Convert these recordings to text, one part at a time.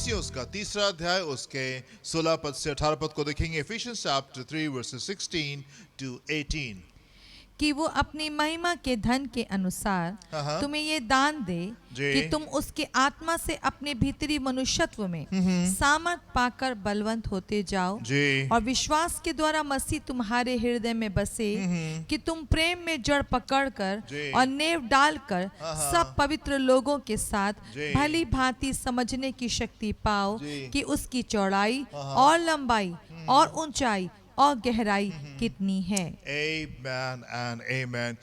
इफिसियों का 3रा अध्याय उसके 16 पद से 18 पद को देखेंगे। Ephesians chapter 3 verses 16 to 18। कि वो अपनी महिमा के धन के अनुसार हाँ। तुम्हें ये दान दे जी। कि तुम उसके आत्मा से अपने भीतरी मनुष्यत्व में सामर्थ पाकर बलवंत होते जाओ जी। और विश्वास के द्वारा मसीह तुम्हारे हृदय में बसे कि तुम प्रेम में जड़ पकड़कर जी। और नेव डालकर सब पवित्र लोगों के साथ जी। भली भांति समझने की शक्ति पाओ जी। कि उसकी चौड़ाई और लंबाई और ऊंचाई और गहराई कितनी है। Amen and amen।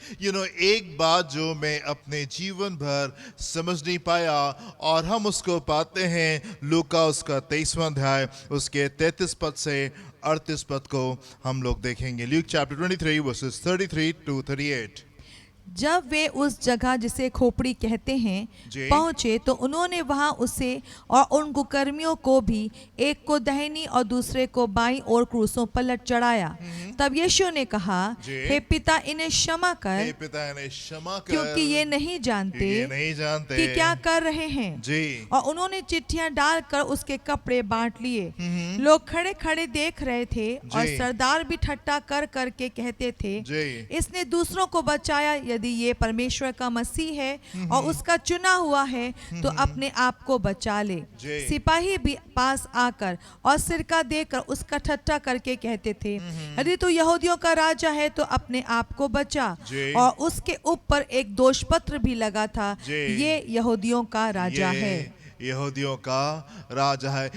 एक बात जो मैं अपने जीवन भर समझ नहीं पाया और हम उसको पाते हैं लूका उसका 23वां अध्याय उसके 33 पद से 38 पद को हम लोग देखेंगे। Luke chapter 23 versus 33 to 38। जब वे उस जगह जिसे खोपड़ी कहते हैं जी। पहुंचे तो उन्होंने वहां उसे और उन कुकर्मियों को भी, एक को दाहिनी और दूसरे को बाईं ओर क्रूसों पर लट चढ़ाया। तब यीशु ने कहा, जी। हे पिता, इन्हें क्षमा कर, हे पिता इन्हें क्षमा कर, क्योंकि ये नहीं जानते ये नहीं जानते कि क्या कर रहे हैं। जी। और उन्होंने चिट्ठियां डालकर उसके कपड़े बांट लिए। लोग खड़े खड़े देख रहे थे और जी। सरदार भी ठट्ठा कर करके कहते थे, जी। इसने दूसरों को बचाया, यदि ये परमेश्वर का मसीह है और उसका चुना हुआ है तो अपने आप को बचा ले। जी। सिपाही भी पास आकर और सिरका देकर उसका ठट्ठा करके कहते थे, यदि तू यहूदियों का राजा है तो अपने आप को बचा। जी। और उसके ऊपर एक दोष पत्र भी लगा था, जी। ये यहूदियों का राजा ये है। यहूदियों का राजा है।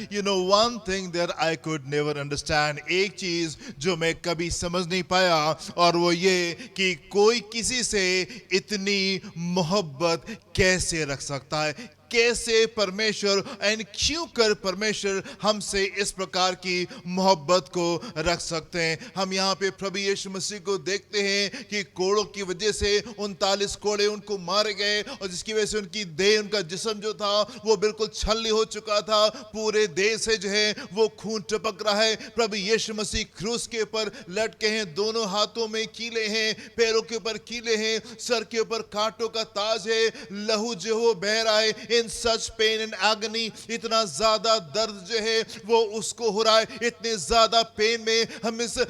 one thing that I could never understand, एक चीज जो मैं कभी समझ नहीं पाया और वो ये कि कोई किसी से इतनी मोहब्बत कैसे रख सकता है। कैसे परमेश्वर एंड क्यों कर परमेश्वर हमसे इस प्रकार की मोहब्बत को रख सकते हैं। हम यहाँ पे प्रभु यीशु मसीह को देखते हैं कि कोड़ों की वजह से 39 कोड़े उनको मारे गए और जिसकी वजह से उनकी देह, उनका जिस्म जो था वो बिल्कुल छलनी हो चुका था। पूरे देह से जो है वो खून टपक रहा है। प्रभु यीशु मसीह क्रूस के ऊपर लटके हैं, दोनों हाथों में कीले हैं, पैरों के ऊपर कीले हैं, सर के ऊपर कांटों का ताज है, लहू जो हो बह रहा है। इन सच पेन एंड एगनी, इतना ज्यादा दर्द जो है वो उसको हो रहा है। इतने ज्यादा पेन में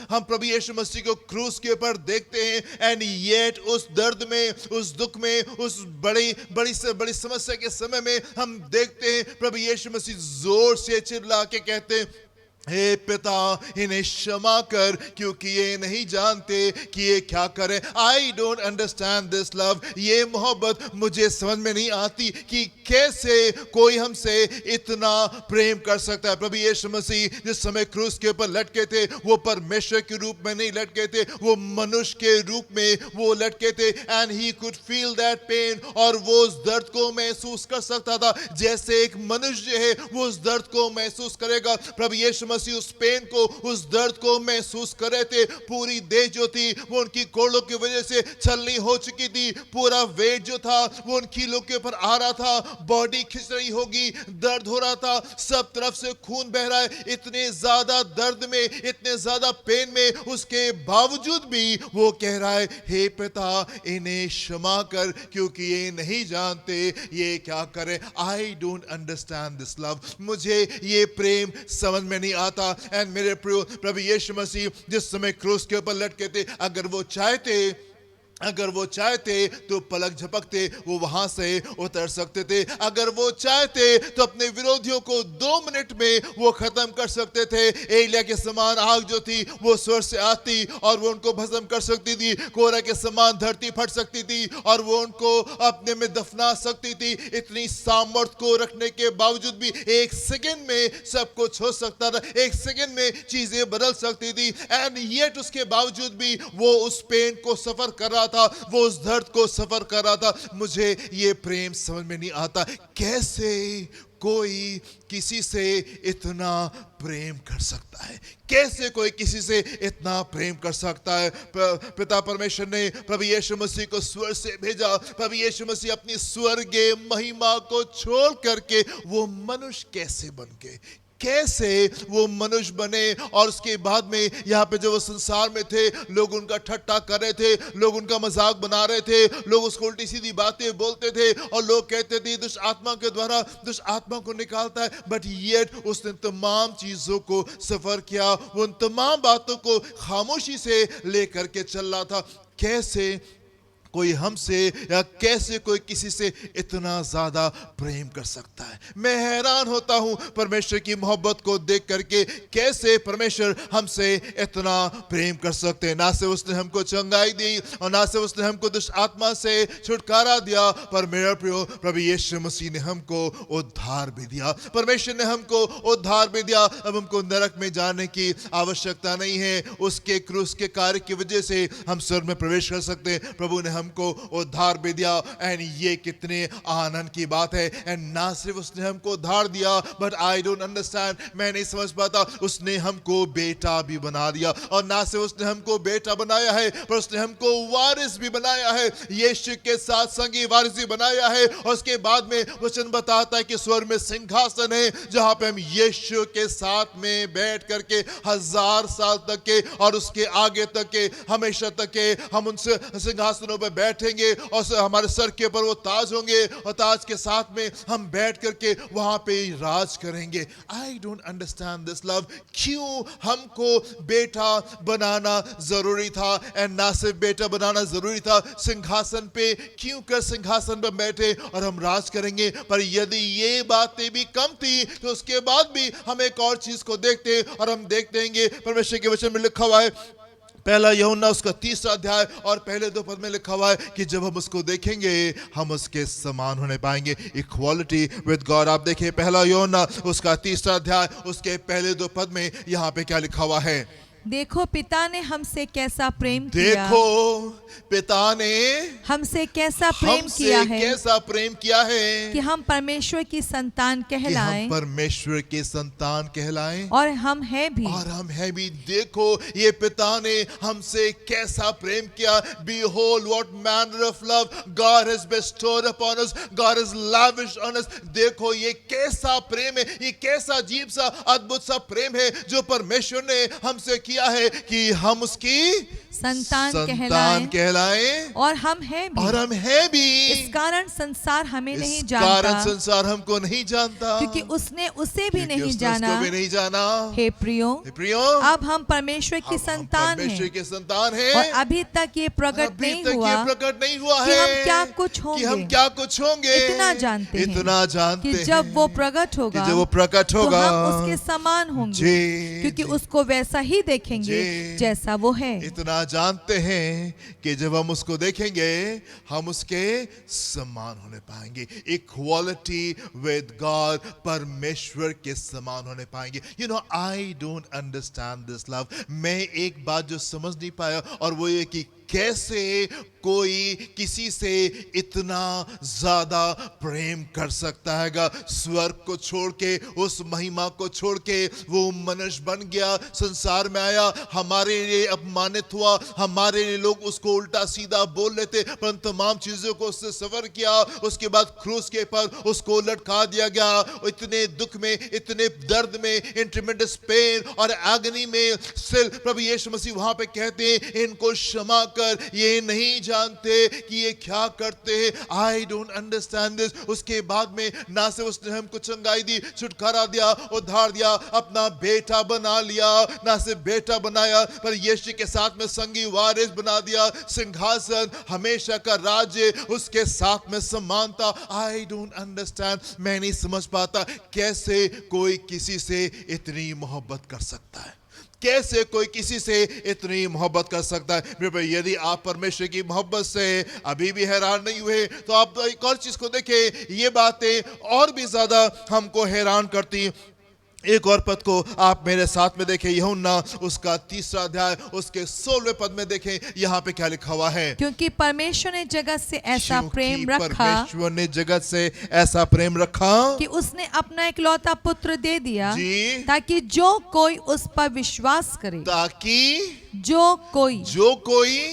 हम प्रभु यीशु मसीह को क्रूस के ऊपर देखते हैं एंड येट उस दर्द में, उस दुख में, उस बड़ी समस्या के समय में हम देखते हैं प्रभु यीशु मसीह जोर से चिल्ला के कहते हैं, हे पिता इन्हें क्षमा कर क्योंकि ये नहीं जानते कि ये क्या करें। I don't understand this love. ये मोहब्बत मुझे समझ में नहीं आती कि कैसे कोई हमसे इतना प्रेम कर सकता है। प्रभु यीशु मसीह जिस समय क्रूस के ऊपर लटके थे वो परमेश्वर के रूप में नहीं लटके थे, वो मनुष्य के रूप में वो लटके थे and he could feel that pain. और वो उस दर्द को महसूस कर सकता था जैसे एक मनुष्य है वो उस दर्द को महसूस करेगा। प्रभु यीशु मसीह उस पेन को, उस दर्द को महसूस कर रहे थे। पूरी देह जो थी वो उनकी कोड़ों की वजह से छलनी हो चुकी थी। पूरा वेट जो था वो उन कीलों के ऊपर आ रहा था, बॉडी खिंच रही होगी, दर्द हो रहा था, सब तरफ से खून बह रहा है। इतने ज्यादा दर्द में, इतने ज्यादा पेन में, उसके बावजूद भी वो कह रहा है, हे पिता इन्हें क्षमा कर क्योंकि ये नहीं जानते ये क्या करें। I don't understand this love. मुझे ये प्रेम समझ में नहीं आता। एंड मेरे प्रिय प्रभु यीशु मसीह जिस समय क्रूस के ऊपर लटके थे, अगर वो चाहते तो पलक झपकते वो वहां से उतर सकते थे। अगर वो चाहते तो अपने विरोधियों को 2 मिनट में वो खत्म कर सकते थे। एलिया के समान आग जो थी वो स्वर्ग से आती और वो उनको भस्म कर सकती थी। कोरा के समान धरती फट सकती थी और वो उनको अपने में दफना सकती थी। इतनी सामर्थ्य को रखने के बावजूद भी 1 सेकंड में सब कुछ हो सकता था, 1 सेकंड में चीजें बदल सकती थी। एंड येट उसके बावजूद भी वो उस पेन को सफर कर रहा था, वो उस दर्द को सफर कर रहा था। मुझे ये प्रेम समझ में नहीं आता, कैसे कोई किसी से इतना प्रेम कर सकता है, कैसे कोई किसी से इतना प्रेम कर सकता है। पिता परमेश्वर ने प्रभु यीशु मसीह को स्वर्ग से भेजा। प्रभु यीशु मसीह अपनी स्वर्गीय महिमा को छोड़ करके वो मनुष्य कैसे बन गए, कैसे वो मनुष्य बने। और उसके बाद में यहाँ पे जब वो संसार में थे, लोग उनका ठट्टा कर रहे थे, लोग उनका मजाक बना रहे थे, लोग उसको उल्टी सीधी बातें बोलते थे और लोग कहते थे दुष्ट आत्मा के द्वारा दुष्ट आत्मा को निकालता है। बट येट उसने तमाम चीजों को सफर किया, वो उन तमाम बातों को खामोशी से लेकर के चल रहा था। कैसे कोई हमसे या कैसे कोई किसी से इतना ज्यादा प्रेम कर सकता है। मैं हैरान होता हूं परमेश्वर की मोहब्बत को देख करके, कैसे परमेश्वर हमसे इतना प्रेम कर सकते हैं। ना से उसने हमको चंगाई दी और ना से उसने हमको दुष्ट आत्मा से छुटकारा दिया, पर मेरा प्रियो प्रभु यीशु मसीह ने हमको उद्धार भी दिया। परमेश्वर ने हमको उद्धार भी दिया। अब हमको नरक में जाने की आवश्यकता नहीं है। उसके क्रूस के कार्य की वजह से हम स्वर्ग में प्रवेश कर सकते हैं। प्रभु ने हमको उद्धार भी दिया। एंड ये कितने आनंद की बात है। एंड ना सिर्फ उसने हमको उद्धार दिया, बट आई डोंट अंडरस्टैंड, मैं नहीं समझ पाता, उसने हमको बेटा भी बना दिया। और ना सिर्फ उसने हमको बेटा बनाया है, पर उसने हमको वारिस भी बनाया है, यीशु के साथ संगी वारिस भी बनाया है। और उसके बाद में वचन बताता है कि स्वर्ग में सिंहासन है, जहां पे हम यीशु के साथ में बैठ करके 1000 साल तक के और उसके आगे तक के हमेशा तक के हम उनसे सिंहासनों पर बैठेंगे और हमारे सर के ऊपर वो ताज होंगे और ताज के साथ में हम बैठ करके वहां पे राज करेंगे। I don't understand this love. क्यों हमको बेटा बनाना जरूरी था? एंड ना सिर्फ बेटा बनाना जरूरी था, सिंहासन पे क्यों कर सिंहासन पर बैठे और हम राज करेंगे। पर यदि ये बातें भी कम थी तो उसके बाद भी हम एक और चीज को देखते और हम देखते हैं परमेश्वर के वचन में लिखा हुआ है, पहला यूहन्ना उसका 3 अध्याय और पहले 2 पद में लिखा हुआ है कि जब हम उसको देखेंगे हम उसके समान होने पाएंगे। Equality with God. आप देखिए पहला यूहन्ना उसका 3 अध्याय उसके पहले 2 पद में यहाँ पे क्या लिखा हुआ है, देखो पिता ने हमसे कैसा प्रेम किया। देखो पिता ने हमसे कैसा प्रेम किया है, कैसा प्रेम किया है कि हम परमेश्वर की संतान कहलाएं, परमेश्वर के संतान कहलाएं और हम हैं भी। और हम हैं भी। देखो ये पिता ने हमसे कैसा प्रेम किया। Behold what manner of love God has bestowed upon us. God has lavished on us. देखो ये कैसा प्रेम है, ये कैसा अजीब सा अद्भुत सा प्रेम है जो परमेश्वर ने हमसे किया है कि हम उसकी संतान कहलाएं और हम हैं भी। और हम हैं भी। इस कारण संसार हमें नहीं इस जानता, कारण संसार हमको नहीं जानता, क्योंकि उसने उसे भी क्योंकि नहीं उसने जाना। उसको भी नहीं जाना। हे प्रियो, अब हम परमेश्वर की संतान परमेश्वर हैं के संतान हैं और अभी तक ये प्रकट नहीं हुआ है कि हम क्या कुछ कि हम होंगे। क्या कुछ होंगे। इतना जानते हैं कि हैं जब वो प्रकट होगा तो हम उसके समान होंगे, जी, क्योंकि उसको वैसा ही देखेंगे जी, जैसा वो है। इतना जानते हैं कि जब हम उसको देखेंगे हम उसके समान होने पाएंगे। इक्वालिटी विद गॉड, परमेश्वर के समान होने पाएंगे। You know I don't understand this love. मैं एक बात जो समझ नहीं पाया और वो ये कि कैसे कोई किसी से इतना ज्यादा प्रेम कर सकता है। स्वर्ग को छोड़ के, उस महिमा को छोड़ के वो मनुष्य बन गया, संसार में आया, हमारे लिए अपमानित हुआ, हमारे लिए लोग उसको उल्टा सीधा बोल लेते, पर तमाम चीजों को उससे सफर किया। उसके बाद क्रूस के पर उसको लटका दिया गया। इतने दुख में, इतने दर्द में, इन ट्रिमेंडस पेन और एगनी में स्टिल प्रभु यीशु मसीह वहां पे कहते हैं इनको क्षमा कर, ये नहीं जानते कि ये क्या करते हैं। I don't understand this. उसके बाद में ना से उसने हमको चंगाई दी, छुटकारा दिया, उद्धार दिया, अपना बेटा बना लिया। ना से बेटा बनाया पर यीशु के साथ में संगी वारिस बना दिया। सिंहासन, हमेशा का राज्य, उसके साथ में समानता। आई डोंट अंडरस्टैंड, मैं नहीं समझ पाता कैसे कोई किसी से इतनी मोहब्बत कर सकता है, कैसे कोई किसी से इतनी मोहब्बत कर सकता है। मेरे भाई यदि आप परमेश्वर की मोहब्बत से अभी भी हैरान नहीं हुए तो आप एक और चीज को देखें, ये बातें और भी ज्यादा हमको हैरान करती। एक और पद को आप मेरे साथ में देखें, यूहन्ना उसका 3 अध्याय उसके 16वें पद में देखें, यहाँ पे क्या लिखा हुआ है, क्योंकि परमेश्वर ने जगत से ऐसा प्रेम रखा, परमेश्वर ने जगत से ऐसा प्रेम रखा कि उसने अपना इकलौता पुत्र दे दिया, जी, ताकि जो कोई उस पर विश्वास करे, ताकि जो कोई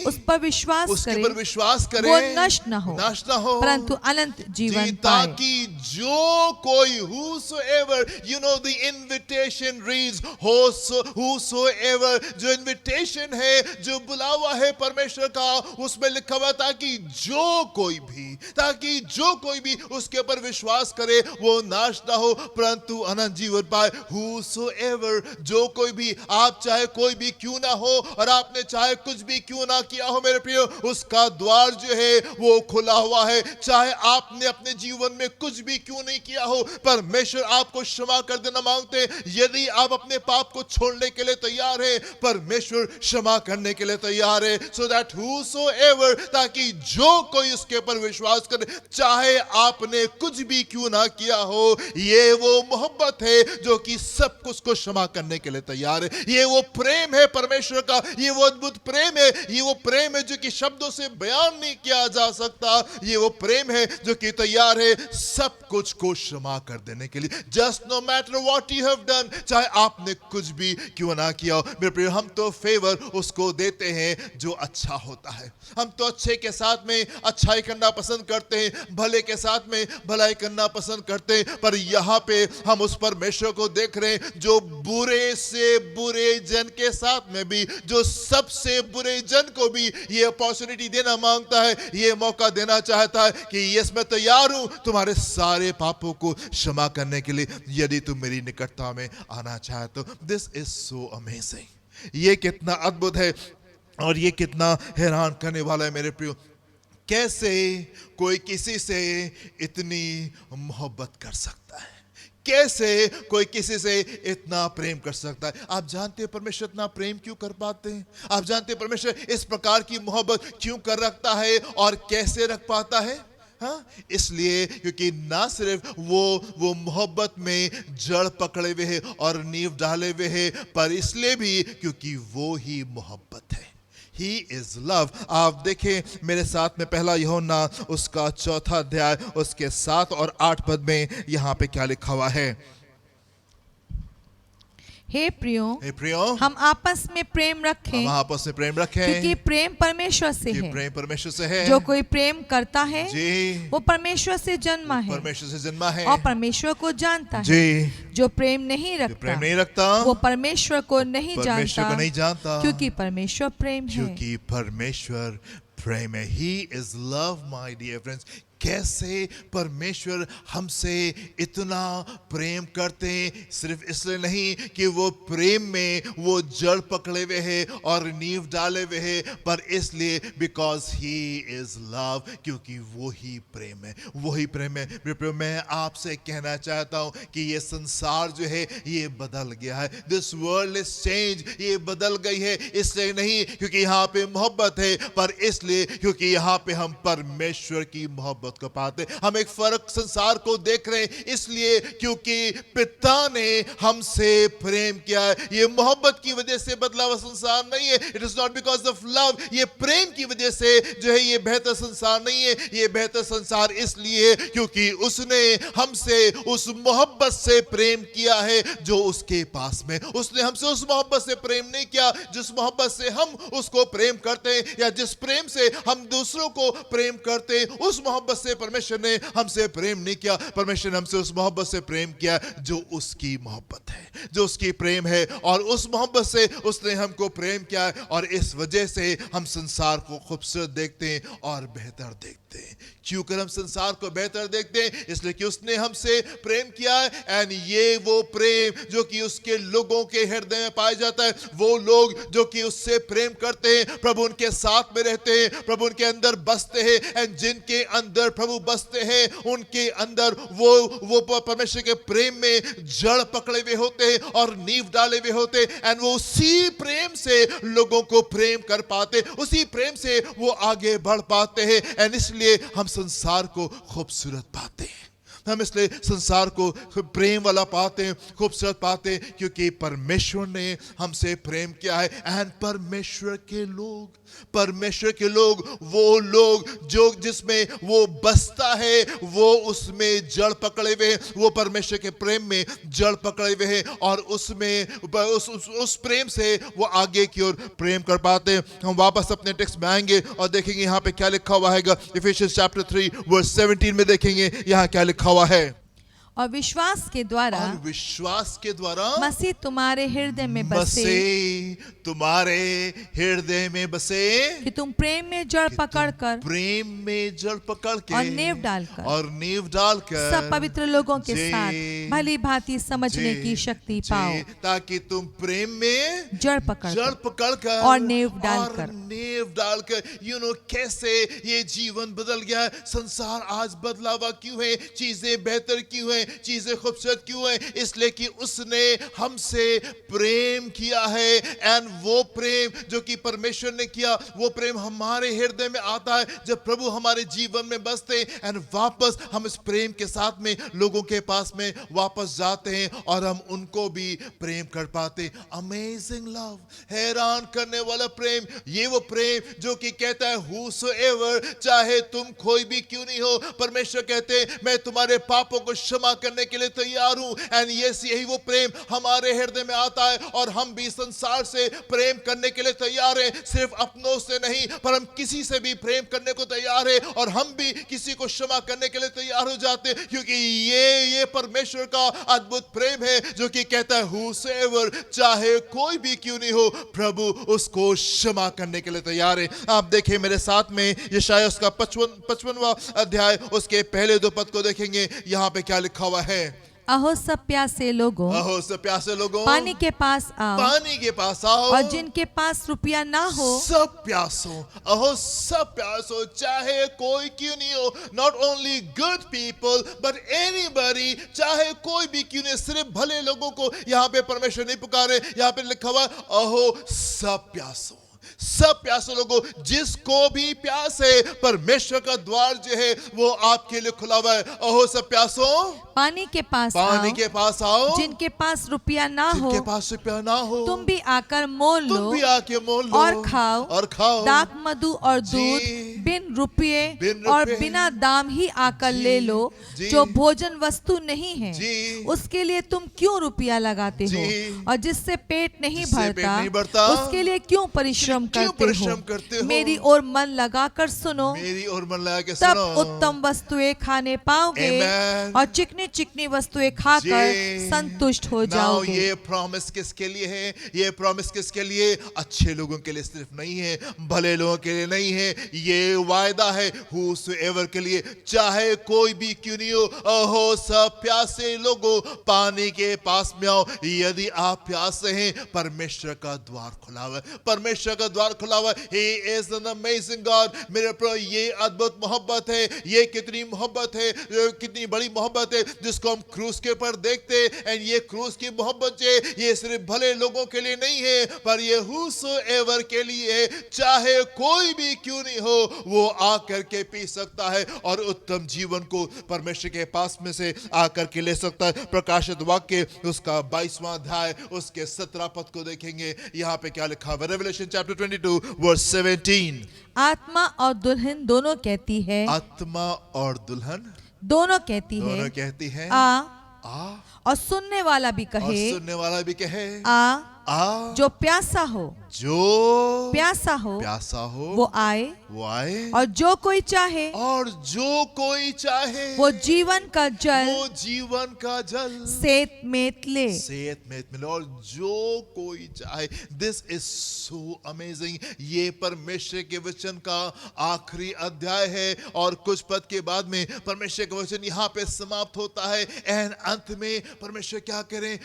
उस पर विश्वास करे वो नष्ट न हो, परंतु अनंत जीवन पाए। ताकि जो कोई whosoever, you know the invitation reads, whosoever, जो invitation है, जो बुलावा है परमेश्वर का, उसमें लिखा हुआ ताकि जो कोई भी उसके ऊपर विश्वास करे वो नाश ना हो परंतु अनंत जीवन पाए। whosoever, जो कोई भी, आप चाहे कोई भी क्यों ना हो और आपने चाहे कुछ भी क्यों ना किया हो मेरे प्रियो, उसका द्वार जो है वो खुला हुआ है। चाहे आपने अपने जीवन में कुछ भी क्यों नहीं किया हो, परमेश्वर आपको क्षमा कर देना मांगते। यदि आप अपने पाप को छोड़ने के लिए तैयार है, परमेश्वर क्षमा करने के लिए तैयार है। so that whosoever, ताकि जो कोई उसके ऊपर विश्वास करे, चाहे आपने कुछ भी क्यों ना किया हो, ये वो मोहब्बत है जो कि सब कुछ को क्षमा करने के लिए तैयार है। ये वो प्रेम है परमेश्वर का, ये वो अद्भुत प्रेम है, ये वो प्रेम है जो कि शब्दों से बयान नहीं किया जा सकता। ये वो प्रेम है जो कि तैयार है सब कुछ को क्षमा कर देने के लिए। Just no matter what you have done, चाहे आपने कुछ भी क्यों ना किया हो मेरे प्रिय, हम तो फेवर उसको देते हैं जो अच्छा होता है। हम तो अच्छे के साथ में अच्छाई करना पसंद करते हैं, भले के साथ में भलाई करना पसंद करते हैं, पर यहाँ पे हम उस परमेश्वर को देख रहे हैं जो बुरे से बुरे जन के साथ में भी, जो सबसे बुरे जन को भी ये अपॉर्चुनिटी देना मांगता है, ये मौका देना चाहता है कि यस मैं तैयार हूं तुम्हारे सारे पापों को क्षमा करने के लिए, यदि तुम मेरी निकटता में आना चाहे तो। This is so amazing. ये कितना अद्भुत है और ये कितना हैरान करने वाला है मेरे प्रियो। कैसे कोई किसी से इतनी मोहब्बत कर सकता है, कैसे कोई किसी से इतना प्रेम कर सकता है। आप जानते हैं परमेश्वर इतना प्रेम क्यों कर पाते हैं? आप जानते हैं परमेश्वर इस प्रकार की मोहब्बत क्यों कर रखता है और कैसे रख पाता है? हाँ, इसलिए क्योंकि ना सिर्फ वो मोहब्बत में जड़ पकड़े हुए हैं और नींव डाले हुए हैं, पर इसलिए भी क्योंकि वो ही मोहब्बत है। He is love। आप देखें मेरे साथ में पहला यूहन्ना उसका 4 अध्याय उसके 7 और 8 पद में यहाँ पे क्या लिखा हुआ है। हे प्रियो, हम आपस में प्रेम रखें, हम आपस में प्रेम रखें, क्योंकि प्रेम परमेश्वर से है। प्रेम परमेश्वर से है। जो कोई प्रेम करता है जी, वो परमेश्वर से जन्मा है, परमेश्वर से जन्मा है और परमेश्वर को जानता है। जी, जो प्रेम नहीं रखता वो परमेश्वर को नहीं जानता, क्योंकि परमेश्वर प्रेम है। क्योंकि परमेश्वर प्रेम है। He is love, my dear friends। कैसे परमेश्वर हमसे इतना प्रेम करते हैं, सिर्फ इसलिए नहीं कि वो प्रेम में वो जड़ पकड़े हुए हैं और नींव डाले हुए हैं, पर इसलिए बिकॉज ही इज लव, क्योंकि वो ही प्रेम है, वही प्रेम है। मैं आपसे कहना चाहता हूं कि ये संसार जो है ये बदल गया है। दिस वर्ल्ड इज चेंज, ये बदल गई है, इसलिए नहीं क्योंकि यहाँ पे मोहब्बत है, पर इसलिए क्योंकि यहाँ पे हम परमेश्वर की मोहब्बत को पाते। हम एक फर्क संसार को देख रहे हैं इसलिए क्योंकि पिता ने हमसे प्रेम किया है। ये मोहब्बत की वजह से बदला हुआ संसार नहीं है। It is not because of love. ये प्रेम की वजह से जो है ये बेहतर संसार नहीं है। ये बेहतर संसार इसलिए क्योंकि उसने हमसे उस मोहब्बत से प्रेम किया है जो उसके पास में। उसने हमसे उस मोहब्बत से प्रेम नहीं किया जिस मोहब्बत से हम उसको प्रेम करते हैं, या जिस प्रेम से हम दूसरों को प्रेम करते हैं, उस मोहब्बत से परमेश्वर ने हमसे प्रेम नहीं किया। परमेश्वर ने हमसे उस मोहब्बत से प्रेम किया जो उसकी मोहब्बत है, जो उसकी प्रेम है, और उस मोहब्बत से उसने हमको प्रेम किया है, और इस वजह से हम संसार को खूबसूरत देखते हैं और बेहतर देखते हैं। क्यों कर हम संसार को बेहतर देखते हैं? इसलिए कि उसने हमसे प्रेम किया है। एंड ये वो प्रेम जो कि उसके लोगों के हृदय में पाया जाता है। वो लोग जो कि उससे प्रेम करते हैं, प्रभु उनके साथ में रहते हैं, प्रभु उनके अंदर बसते हैं, एंड जिनके अंदर प्रभु बसते हैं उनके अंदर वो परमेश्वर के प्रेम में जड़ पकड़े हुए होते हैं और नींव डाले हुए होते हैं। एंड वो उसी प्रेम से लोगों को प्रेम कर पाते, उसी प्रेम से वो आगे बढ़ पाते हैं। एंड इसलिए हम संसार को खूबसूरत पाते हैं, हम इसलिए संसार को प्रेम वाला पाते हैं, खूबसूरत पाते हैं, क्योंकि परमेश्वर ने हमसे प्रेम किया है। एंड परमेश्वर के लोग वो लोग जो जिसमें वो बसता है, वो उसमें जड़ पकड़े हुए हैं, वो परमेश्वर के प्रेम में जड़ पकड़े हुए हैं, और उसमें उस प्रेम से वो आगे की ओर प्रेम कर पाते हैं। हम वापस अपने टेक्स्ट में आएंगे और देखेंगे यहाँ पे क्या लिखा हुआ है। इफिसियंस चैप्टर 3 वर्स 17 में देखेंगे यहाँ क्या लिखा हुआ है। और विश्वास के द्वारा और विश्वास के द्वारा मसीह तुम्हारे हृदय में बसे, तुम्हारे हृदय में बसे, कि तुम प्रेम में जड़ पकड़कर प्रेम में जड़ पकड़ के और नींव डालकर सब पवित्र लोगों के जी, साथ भली भांति समझने जी, की शक्ति जी, पाओ, ताकि तुम प्रेम में जड़ पकड़कर और नींव डालकर। नींव डालकर कैसे ये जीवन बदल गया है, संसार आज बदला हुआ क्यों है, चीजें बेहतर क्यों है, चीजें खूबसूरत क्यों है, इसलिए कि उसने हमसे प्रेम किया है। एंड वो प्रेम जो कि परमेश्वर ने किया, वो प्रेम हमारे हृदय में आता है जब प्रभु हमारे जीवन में बसते, एंड वापस हम इस प्रेम के साथ में लोगों के पास में वापस जाते हैं और हम उनको भी प्रेम कर पाते। अमेजिंग लव, हैरान करने वाला प्रेम, ये वो प्रेम जो कि कहता है whosoever, चाहे तुम कोई भी क्यों नहीं हो, परमेश्वर कहते हैं मैं तुम्हारे पापों को क्षमा करने के लिए तैयार हूं। एंड यही वो प्रेम हमारे हृदय में आता है और हम भी संसार से प्रेम करने के लिए तैयार हैं, सिर्फ अपनों से नहीं पर हम किसी से भी प्रेम करने को तैयार है और हम भी किसी को क्षमा करने के लिए तैयार हो जाते हैं, क्योंकि ये परमेश्वर का अद्भुत प्रेम है जो कि कहता है whosoever, चाहे कोई भी क्यों नहीं हो, प्रभु उसको क्षमा करने के लिए तैयार है। आप देखें मेरे साथ में यशायाह उसका 55वां अध्याय उसके पहले 2 पद को देखेंगे, यहाँ पे क्या लिखा हुआ है। अहो सब प्यासे लोगों, अहो सब प्यासे लोगों, पानी के पास आओ, पानी के पास आओ, और जिनके पास रुपया ना हो, सब प्यासो, अहो सब प्यासो, चाहे कोई क्यों नहीं हो, not only good people but anybody, चाहे कोई भी क्यों नहीं, सिर्फ भले लोगों को यहाँ पे परमेश्वर नहीं पुकारे, यहाँ पे लिखा हुआ अहो सब प्यासो, सब प्यासे लोगों, जिसको भी प्यास है परमेश्वर का द्वार जो है वो आपके लिए खुला हुआ है। अहो सब प्यासो, पानी के पास आओ, जिनके पास रुपया ना हो, जिनके पास रुपया ना हो, तुम भी आकर मोल लो, तुम भी आके मोल लो और खाओ, दाख मधु और दूध बिन रुपये और बिना दाम ही आकर ले लो, जो भोजन वस्तु नहीं है, उसके लिए तुम क्यों रुपया लगाते हो, और जिससे पेट नहीं भरता उसके लिए क्यों परिश्रम करते हो। मेरी ओर मन लगाकर सुनो, तब उत्तम वस्तुएं खाने पाओगे और चिकनी चिकनी वस्तुएं खाकर संतुष्ट हो जाओगे। ये प्रॉमिस किसके लिए है? ये प्रॉमिस किसके लिए? अच्छे लोगों के लिए सिर्फ नहीं है, भले लोगों के लिए नहीं है, ये वायदा है whosoever के लिए, चाहे कोई भी क्यों नहीं हो। अहो सब प्यासे लोगों, पानी के पास में आओ। यदि आप प्यासे हैं, परमेश्वर का द्वार खुला हुआ है, परमेश्वर का द्वार खुला हुआ है। He is an amazing God। मेरे प्रभु, ये अद्भुत मोहब्बत है, ये कितनी मोहब्बत है, कितनी बड़ी मोहब्बत है जिसको हम क्रूस के ऊपर देखते हैं। एंड ये क्रूस की मोहब्बत है, ये सिर्फ भले लोगों के लिए नहीं है, पर ये whosoever के लिए है, चाहे कोई भी क्यों नहीं हो, वो आकर के पी सकता है और उत्तम जीवन को परमेश्वर के पास में से आकर के ले सकता है। प्रकाशित वाक्य उसका 22वां अध्याय उसके 17 पद को देखेंगे, यहाँ पे क्या लिखा है। Revelation chapter 22 verse 17। आत्मा और दुल्हन दोनों कहती है, आत्मा और दुल्हन दोनों कहती है आ, और सुनने वाला भी कहे आ, जो प्यासा हो वो आए, और जो कोई चाहे वो जीवन का जल सेत में ले। और जो कोई चाहे। This is so amazing. ये परमेश्वर के वचन का आखिरी अध्याय है और कुछ पद के बाद में परमेश्वर का वचन यहाँ पे समाप्त होता है। एंड अंत में परमेश्वर क्या करें?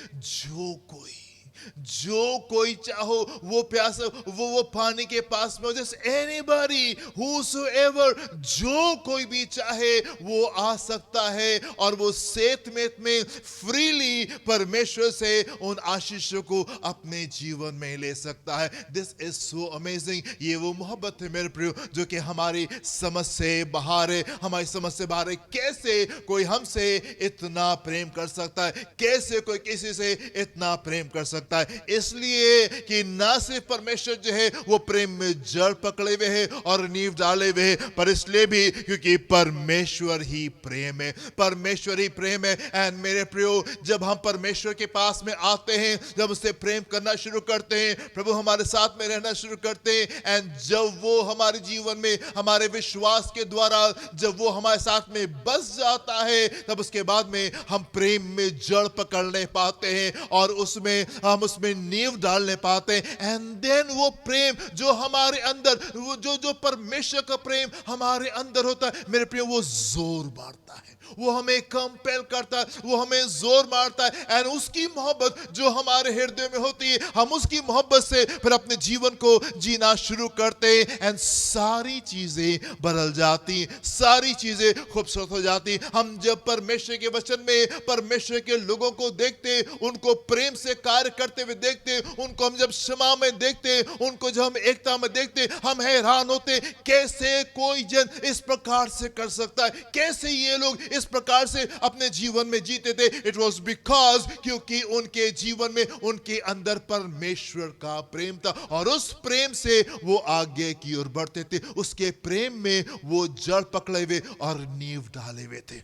जो कोई चाहो वो प्यास, वो पानी के पास में, जस्ट एनीबॉडी whosoever, जो कोई भी चाहे वो आ सकता है और वो सेत में फ्रीली परमेश्वर से उन आशीषों को अपने जीवन में ले सकता है। This is so amazing. ये वो मोहब्बत है मेरे प्रियो जो कि हमारी समझ से बाहर है, हमारी समझ से बाहर है। कैसे कोई हमसे इतना प्रेम कर सकता है? कैसे कोई किसी से इतना प्रेम कर सकता है? सकता है, इसलिए कि ना सिर्फ परमेश्वर जो है वो प्रेम में जड़ पकड़े हुए है और नींव डाले हुए है, पर इसलिए भी क्योंकि परमेश्वर ही प्रेम है, परमेश्वर ही प्रेम है। एंड मेरे प्रियो, जब हम परमेश्वर के पास में आते हैं, जब उससे प्रेम करना शुरू करते हैं, प्रभु हमारे साथ में रहना शुरू करते हैं, एंड जब वो हमारे जीवन में हमारे विश्वास के द्वारा जब वो हमारे साथ में बस जाता है, तब उसके बाद में हम प्रेम में जड़ पकड़ने पाते हैं और उसमें हम उसमें नींव डालने पाते हैं। एंड देन वो प्रेम जो हमारे अंदर, वो जो परमेश्वर का प्रेम हमारे अंदर होता है, मेरे प्रिय, वो जोर मारता है, वो हमें कंपेल करता है, वो हमें जोर मारता है। एंड उसकी मोहब्बत जो हमारे हृदय में होती है, हम उसकी मोहब्बत से फिर अपने जीवन को जीना शुरू करते हैं, एंड सारी चीजें बदल जाती, सारी चीजें खूबसूरत हो जाती। हम जब परमेश्वर के वचन में परमेश्वर के लोगों को देखते, उनको प्रेम से कार्य करते हुए देखते, उनको हम जब क्षमा में देखते, उनको जब हम एकता में देखते, हम हैरान होते कैसे कोई जन इस प्रकार से कर सकता है, कैसे ये लोग इस प्रकार से अपने जीवन में जीते थे। इट वॉज बिकॉज क्योंकि उनके जीवन में उनके अंदर परमेश्वर का प्रेम था और उस प्रेम से वो आगे की ओर बढ़ते थे, उसके प्रेम में वो जड़ पकड़े हुए और नींव डाले हुए थे।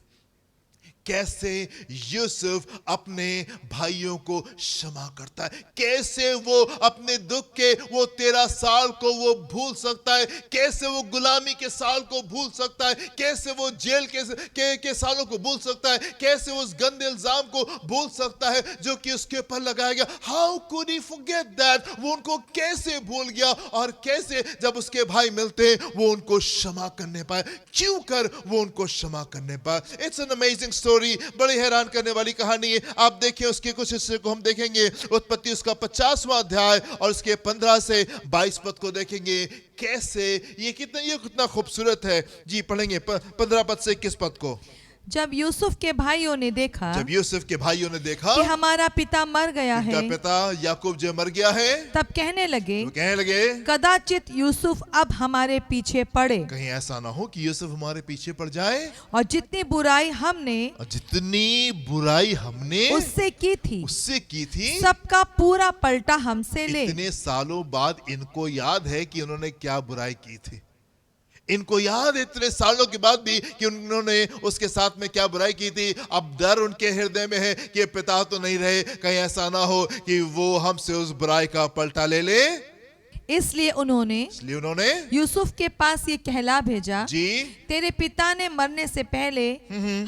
कैसे यूसुफ अपने भाइयों को क्षमा करता है, कैसे वो अपने दुख के वो 13 साल को वो भूल सकता है, कैसे वो गुलामी के साल को भूल सकता है, कैसे वो जेल के सालों को भूल सकता है, कैसे उस गंदे इल्जाम को भूल सकता है जो कि उसके ऊपर लगाया गया। How could he forget that? वो उनको कैसे भूल गया और कैसे जब उसके भाई मिलते वो उनको क्षमा करने पाए, क्यों कर वो उनको क्षमा करने पाए। इट्स एन अमेजिंग स्टोरी, बड़ी हैरान करने वाली कहानी है। आप देखिए उसके कुछ हिस्से को हम देखेंगे। उत्पत्ति उसका 50वां अध्याय और उसके 15 से 22 पद को देखेंगे, कैसे ये कितना खूबसूरत है जी। पढ़ेंगे 15 पद से 21 पद को। जब यूसुफ के भाइयों ने देखा कि हमारा पिता मर गया है, पिता याकूब जो मर गया है, तब कहने लगे कदाचित यूसुफ अब हमारे पीछे पड़े, कहीं ऐसा ना हो कि यूसुफ हमारे पीछे पड़ जाए, और जितनी बुराई हमने उससे की थी सबका पूरा पलटा हमसे ले। इतने सालों बाद इनको याद है कि उन्होंने क्या बुराई की थी, इनको याद है इतने सालों के बाद भी कि उन्होंने उसके साथ में क्या बुराई की थी। अब डर उनके हृदय में है कि पिता तो नहीं रहे, कहीं ऐसा ना हो कि वो हमसे उस बुराई का पलटा ले ले। इसलिए उन्होंने यूसुफ के पास ये कहला भेजा, तेरे पिता ने मरने से पहले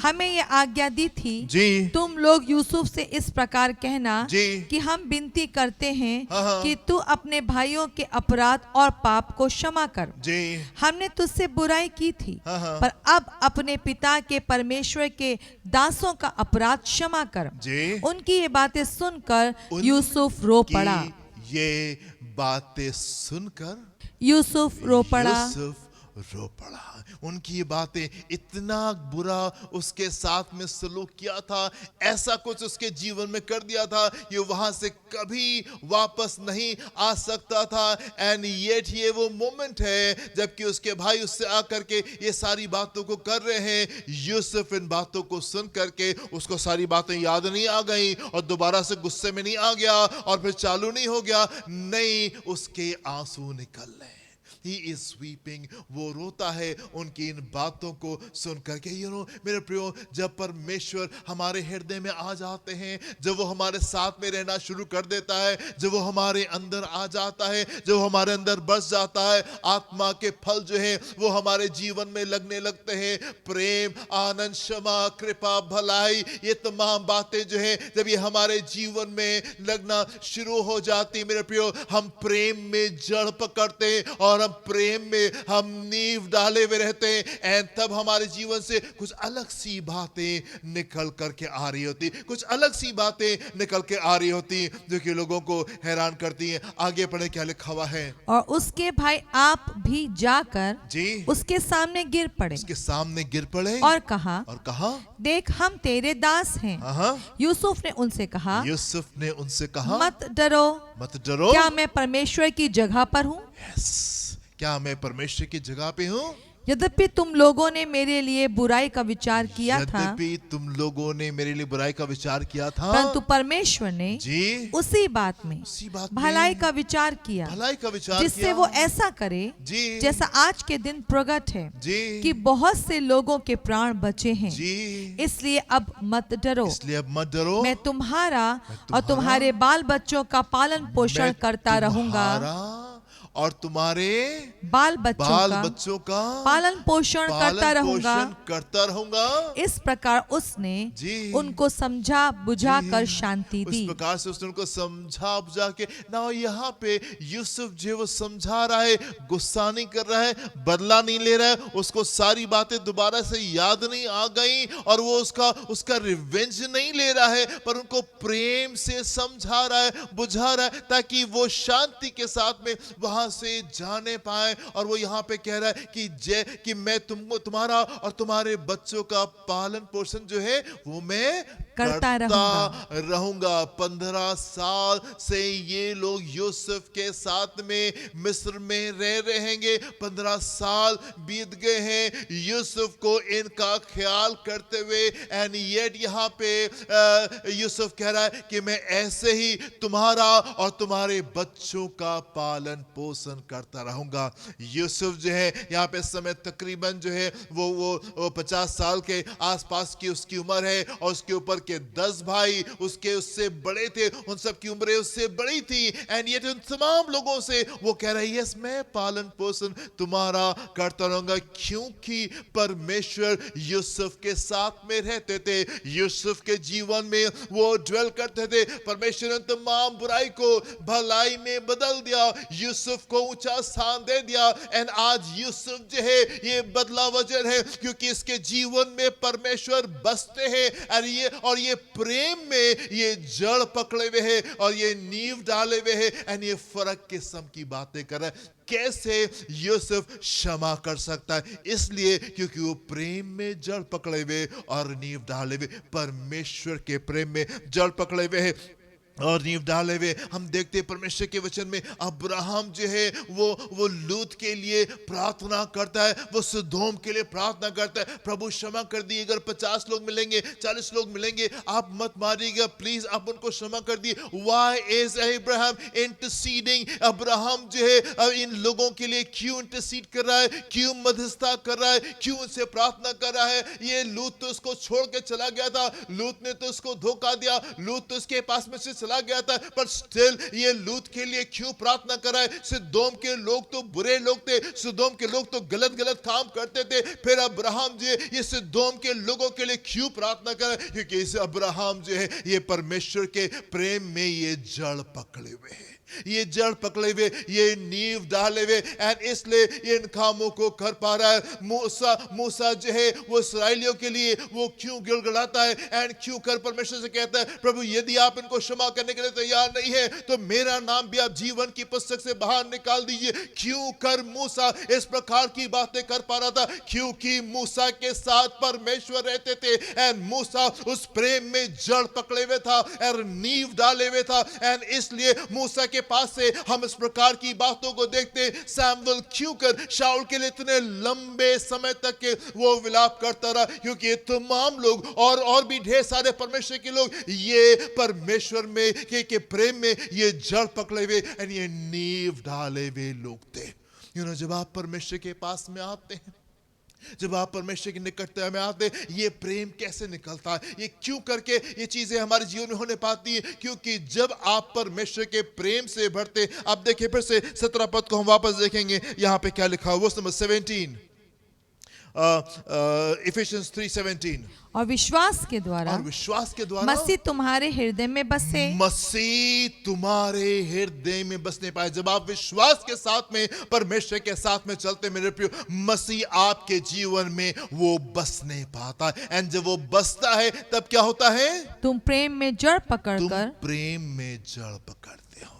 हमें ये आज्ञा दी थी, तुम लोग यूसुफ से इस प्रकार कहना कि हम विनती करते हैं कि तू अपने भाइयों के अपराध और पाप को क्षमा कर। हमने तुझसे बुराई की थी, पर अब अपने पिता के परमेश्वर के दासों का अपराध क्षमा कर। उनकी ये बातें सुनकर यूसुफ रो पड़ा। ये बातें सुनकर यूसुफ रो पड़ा। उनकी ये बातें, इतना बुरा उसके साथ में सलूक किया था, ऐसा कुछ उसके जीवन में कर दिया था, ये वहां से कभी वापस नहीं आ सकता था। एंड येट ये वो मोमेंट है जबकि उसके भाई उससे आकर के ये सारी बातों को कर रहे हैं। यूसुफ इन बातों को सुन करके उसको सारी बातें याद नहीं आ गई और दोबारा से गुस्से में नहीं आ गया और फिर चालू नहीं हो गया, नहीं, उसके आंसू निकल रहे। He is weeping, वो रोता है उनकी इन बातों को सुन करके। मेरे प्रियो, जब परमेश्वर हमारे हृदय में आ जाते हैं, जब वो हमारे साथ में रहना शुरू कर देता है, जब वो हमारे अंदर आ जाता है, जब वो हमारे अंदर बस जाता है, आत्मा के फल जो है वो हमारे जीवन में लगने लगते हैं। प्रेम, आनंद, क्षमा, कृपा, भलाई, ये तमाम बातें जो है जब ये हमारे जीवन में लगना शुरू हो जाती, मेरे प्रियो, हम प्रेम में जड़ पकड़ते हैं और हम प्रेम में हम नींव डाले हुए रहते हैं। एंड तब हमारे जीवन से कुछ अलग सी बातें निकल करके आ रही होती, कुछ अलग सी बातें निकल के आ रही होती जो कि लोगों को हैरान करती हैं। आगे पढ़े क्या लिखा हुआ है। और उसके भाई आप भी जाकर उसके सामने गिर पड़े और कहा देख हम तेरे दास हैं। यूसुफ ने उनसे कहा मत डरो, क्या मैं परमेश्वर की जगह पर हूँ? क्या मैं परमेश्वर की जगह पे हूँ? यद्यपि तुम लोगों ने मेरे लिए बुराई का विचार किया था, यद्यपि तुम लोगों ने मेरे लिए बुराई का विचार किया था, परंतु परमेश्वर ने जी उसी बात में भलाई का विचार किया, भलाई का विचार जिससे किया, वो ऐसा करे जी जैसा आज के दिन प्रकट है जी कि बहुत से लोगों के प्राण बचे हैं। जी। इसलिए अब मत डरो, इसलिए अब मत डरो, मैं तुम्हारा और तुम्हारे बाल बच्चों का पालन पोषण मैं करता रहूंगा, तुम्हारा और तुम्हारे बाल बाल बच्चों का पालन पोषण करता रहूंगा। करता रहूंगा। इस प्रकार उसने जी उनको समझा बुझा जी, कर शांति उस दी। प्रकार से उसने उनको समझा बुझा के ना, यहाँ पे यूसुफ जो वो समझा रहा है, गुस्सा नहीं कर रहा है, बदला नहीं ले रहा है, उसको सारी बातें दोबारा से याद नहीं आ गई और वो उसका रिवेंज नहीं ले रहा है, पर उनको प्रेम से समझा रहा है, बुझा रहा है, ताकि वो शांति के साथ में वहां से जाने पाए। और वो यहाँ पे कह रहा है कि मैं तुमको, तुम्हारा और तुम्हारे बच्चों का पालन पोषण जो है वो मैं करता रहूंगा। 15 साल से ये लोग यूसुफ के साथ में मिस्र में रह रहेंगे। 15 साल बीत गए हैं यूसुफ को इनका ख्याल करते हुए, एंड येट यहाँ पे यूसुफ कह रहा है कि मैं ऐसे ही तुम्हारा और तुम्हारे बच्चों का पालन पोषण करता रहूंगा। यूसुफ जो है यहाँ पे समय तकरीबन जो है वो 50 साल के आसपास की उसकी उम्र है, और उसके ऊपर के 10 भाई उससे बड़े थे, उन सब की उम्रें उससे बड़ी थी, एंड ये उन तमाम लोगों से वो कह रही है यस मैं पालन पोषण तुम्हारा करता रहूंगा, क्योंकि परमेश्वर यूसुफ के साथ में रहते थे, यूसुफ के जीवन में वो ड्वेल करते थे। परमेश्वर ने तमाम बुराई को भलाई में बदल दिया, यूसुफ को ऊंचा स्थान दे दिया, एंड आज यूसुफ जो है ये बदला वजन है, क्योंकि इसके जीवन में परमेश्वर बसते हैं, और ये प्रेम में ये जड़ पकड़े हुए हैं और ये नींव डाले हुए हैं, एंड ये फर्क किस्म की बातें कर रहा है। कैसे यूसुफ क्षमा कर सकता है? इसलिए क्योंकि वो प्रेम में जड़ पकड़े हुए और नींव डाले हुए, परमेश्वर के प्रेम में जड़ पकड़े हुए हैं और नींव डाले हुए। हम देखते हैं परमेश्वर के वचन में अब्राहम जो है वो लूत के लिए प्रार्थना करता है, वो सदोम के लिए प्रार्थना करता है, प्रभु क्षमा कर दिए, अगर 50 लोग मिलेंगे, 40 लोग मिलेंगे, आप मत मारिएगा, प्लीज आप उनको क्षमा कर दिए। Why is Abraham interceding? Abraham जो है इन लोगों के लिए क्यों इंटरसीड कर रहा है, क्यों मध्यस्थता कर रहा है, क्यों उनसे प्रार्थना कर रहा है? ये लूत तो उसको छोड़ के चला गया था, लूत ने तो उसको धोखा दिया, लूत तो उसके पास में से चला गया था, पर स्टिल ये लूत के लिए क्यों प्रार्थना कर रहा है? सदोम के लोग तो बुरे लोग थे, सदोम के लोग तो गलत काम करते थे, फिर अब्राहम जो है ये सदोम के लोगों के लिए क्यों प्रार्थना कर रहा है? क्योंकि इस अब्राहम जो है ये परमेश्वर के प्रेम में ये जड़ पकड़े हुए हैं, ये जड़ पकड़े हुए, ये नींव डाले हुए, एंड इसलिए ये इन कामों को कर पा रहा है। मूसा जो है वो इस्राएलियों के लिए वो क्यों गिड़गिड़ाता है, एंड क्यों कर परमेश्वर से कहता है प्रभु यदि आप इनको क्षमा करने के लिए तैयार नहीं है तो मेरा नाम भी आप जीवन की पुस्तक से बाहर निकाल दीजिए। क्यों कर मूसा इस प्रकार की बातें कर पा रहा था? क्योंकि मूसा के साथ परमेश्वर रहते थे, एंड मूसा उस प्रेम में जड़ पकड़े हुए था और नींव डाले हुए था, एंड इसलिए मूसा के पास से हम इस प्रकार की बातों को देखते हैं। सैमुएल क्यों कर शाऊल के लिए इतने लंबे समय तक के वो विलाप करता रहा? क्योंकि ये तमाम लोग और भी ढेर सारे परमेश्वर के लोग ये परमेश्वर में के प्रेम में ये जड़ पकड़े हुए और ये नींव डाले हुए लोग थे। जब आप परमेश्वर के पास में आते हैं, जब आप परमेश्वर की निकटता में आते, ये प्रेम कैसे निकलता है? ये क्यों करके ये चीजें हमारे जीवन में होने पाती है? क्योंकि जब आप परमेश्वर के प्रेम से भरते। अब देखिए फिर से 17 पद को हम वापस देखेंगे, यहां पे क्या लिखा हुआ, नंबर 17 Ephesians 3:17। और विश्वास के द्वारा मसीह तुम्हारे हृदय में बसे, मसीह तुम्हारे हृदय में बसने पाए। जब आप विश्वास के साथ में परमेश्वर के साथ में चलते मेरे प्रियो, मसीह आपके जीवन में वो बसने पाता है, एंड जब वो बसता है तब क्या होता है? तुम प्रेम में जड़ पकड़कर, प्रेम में जड़ पकड़ते हो।